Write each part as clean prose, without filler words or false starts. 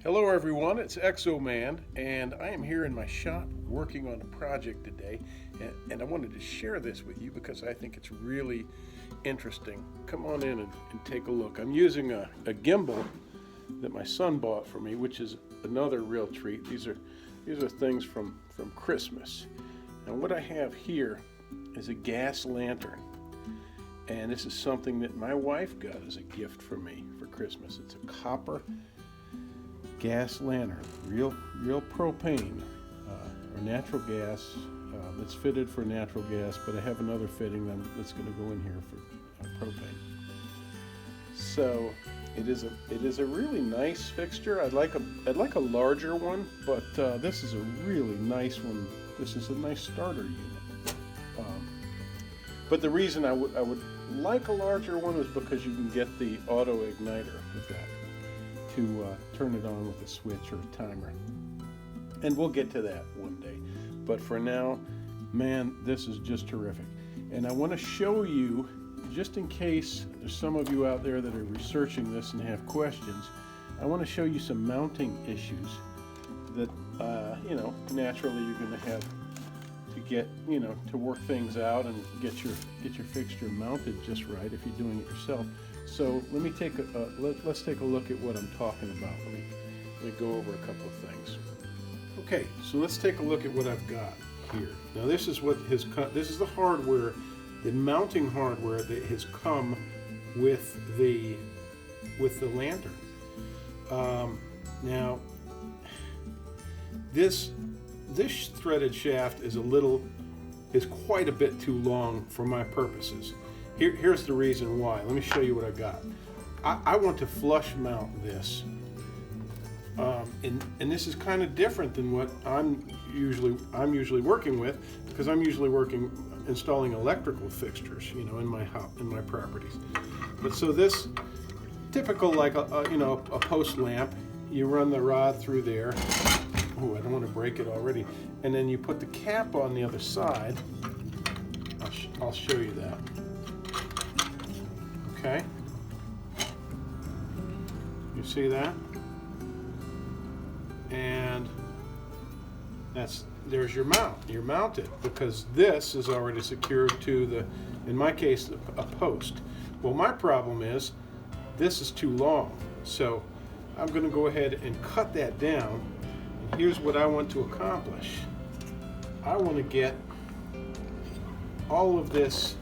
Hello everyone, it's Exoman, and I am here in my shop working on a project today, and I wanted to share this with you because I think it's really interesting. Come on in and take a look. I'm using a gimbal that my son bought for me, which is another real treat. These are things from Christmas. And what I have here is a gas lantern, and this is something that my wife got as a gift for me for Christmas. It's a copper gas lantern, real propane or natural gas that's fitted for natural gas, but I have another fitting that's going to go in here for propane. So it is a really nice fixture. I'd like a larger one, but this is a really nice one. This is a nice starter unit. But the reason I would like a larger one is because you can get the auto igniter with that to turn it on with a switch or a timer. And we'll get to that one day. But for now, man, this is just terrific. And I want to show you, just in case there's some of you out there that are researching this and have questions, I want to show you some mounting issues that, naturally you're going to have to get, to work things out and get your fixture mounted just right if you're doing it yourself. So let me let's take a look at what I'm talking about. Let me go over a couple of things. Okay, so let's take a look at what I've got here. Now this is the hardware, the mounting hardware that has come with the lantern. Now this threaded shaft is quite a bit too long for my purposes. Here's the reason why. Let me show you what I got. I want to flush mount this, and this is kind of different than what I'm usually working with, because I'm usually installing electrical fixtures, in my properties. But so this typical, like a post lamp, you run the rod through there. Oh, I don't want to break it already. And then you put the cap on the other side. I'll show you that. Okay. You see that? And there's your mount. You're mounted because this is already secured to in my case, a post. Well, my problem is this is too long. So I'm going to go ahead and cut that down. And here's what I want to accomplish. I want to get all of this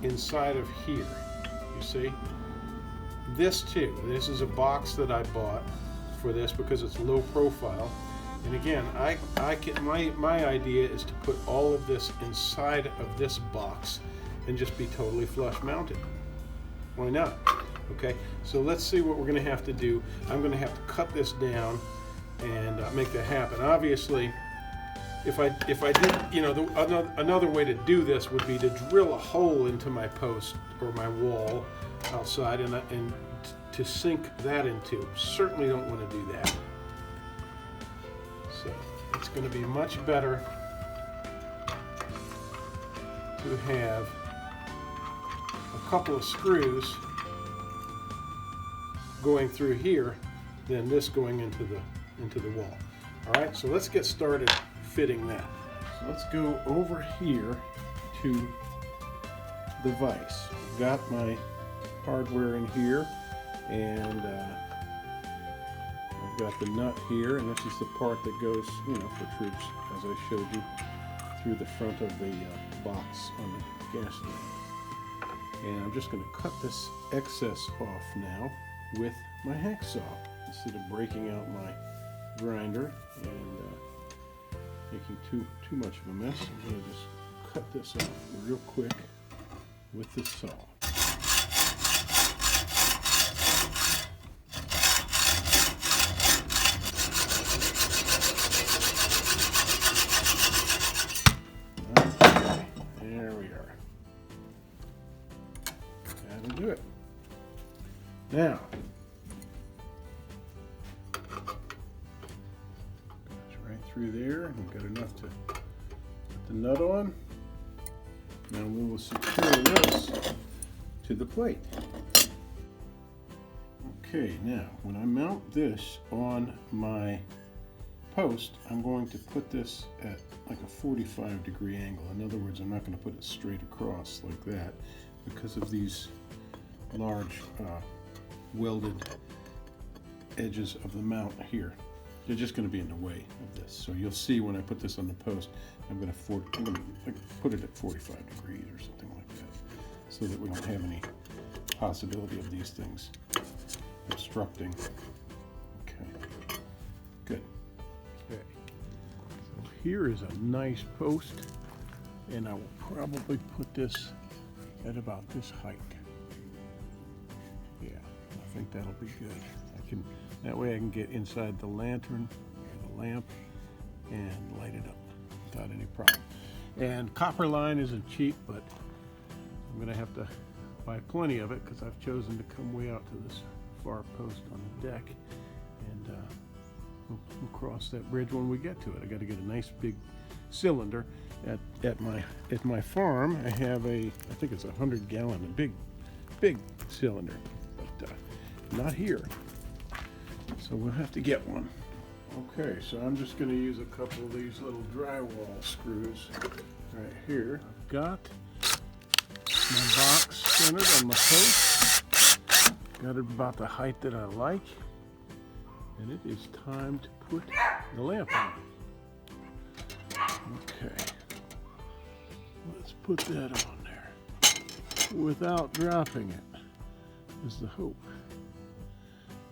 inside of here. You see? This too. This is a box that I bought for this because it's low profile. And again, my idea is to put all of this inside of this box and just be totally flush mounted. Why not? Okay, so let's see what we're going to have to do. I'm going to have to cut this down and make that happen. Obviously, if I did, another way to do this would be to drill a hole into my post or my wall outside and to sink that into. Certainly don't want to do that. So it's going to be much better to have a couple of screws going through here than this going into the wall. All right, so let's get started fitting that. So let's go over here to the vise. I've got my hardware in here, and I've got the nut here, and this is the part that goes, protrudes, as I showed you, through the front of the box on the gas lamp. And I'm just going to cut this excess off now with my hacksaw instead of breaking out my grinder and making too much of a mess. I'm going to just cut this off real quick with the saw. Okay, there we are. That'll do it. Now, through there. We've got enough to put the nut on. Now we will secure this to the plate. Okay, now when I mount this on my post, I'm going to put this at like a 45-degree angle. In other words, I'm not going to put it straight across like that because of these large welded edges of the mount here. They're just going to be in the way of this. So you'll see when I put this on the post, I'm going to put it at 45 degrees or something like that, so that we don't have any possibility of these things obstructing. Okay, good. Okay, so here is a nice post, and I will probably put this at about this height. Yeah, I think that'll be good. That way I can get inside the lantern, the lamp, and light it up without any problem. And copper line isn't cheap, but I'm gonna have to buy plenty of it because I've chosen to come way out to this far post on the deck, and we'll cross that bridge when we get to it. I got to get a nice big cylinder. At my farm, I have I think it's 100-gallon, a big cylinder, but not here. So we'll have to get one. Okay, so I'm just going to use a couple of these little drywall screws right here. I've got my box centered on my post. Got it about the height that I like. And it is time to put the lamp on. Okay. Let's put that on there without dropping it, is the hope.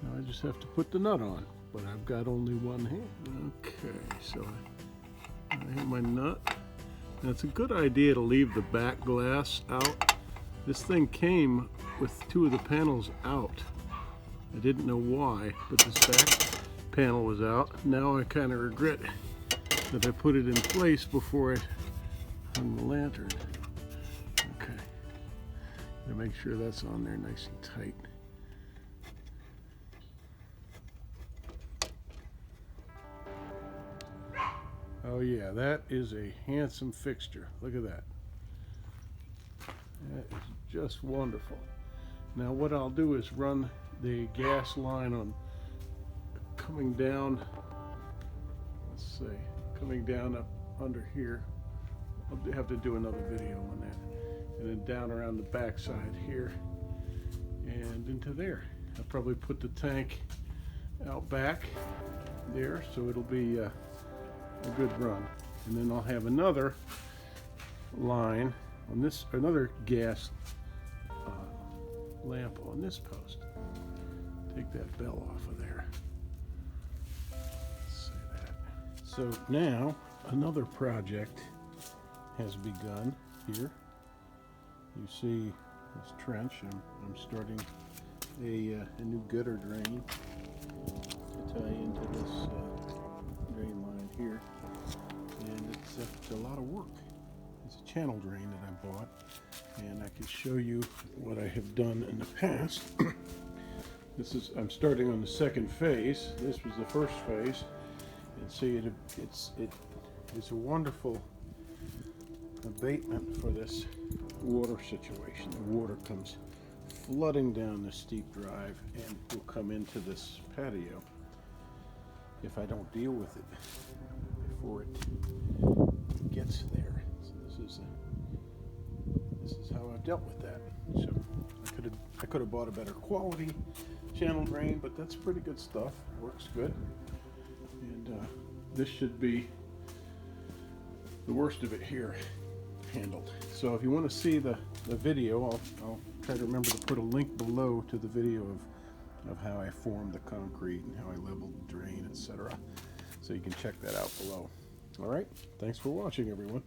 Now I just have to put the nut on, but I've got only one hand. Okay, so I have my nut. Now it's a good idea to leave the back glass out. This thing came with two of the panels out. I didn't know why, but this back panel was out. Now I kind of regret that I put it in place before I hung the lantern. Okay, gotta make sure that's on there nice and tight. Oh yeah, that is a handsome fixture. Look at that. That is just wonderful. Now what I'll do is run the gas line on coming down, let's see, coming down up under here. I'll have to do another video on that. And then down around the back side here and into there. I'll probably put the tank out back there, so it'll be a good run. And then I'll have another line on this, another gas lamp on this post. Take that bell off of there. Let's say that. So now another project has begun here. You see this trench. I'm starting a new gutter drain to tie into this drain line here, and it's a lot of work. It's a channel drain that I bought, and I can show you what I have done in the past. I'm starting on the second phase. This was the first phase, and see it's a wonderful abatement for this water situation. The water comes flooding down this steep drive and will come into this patio if I don't deal with it before it gets there. So this is how I've dealt with that. So I could have bought a better quality channel drain, but that's pretty good stuff. Works good, and this should be the worst of it here handled. So if you want to see the video, I'll try to remember to put a link below to the video of how I formed the concrete and how I leveled the drain, etc. So you can check that out below. All right, thanks for watching, everyone.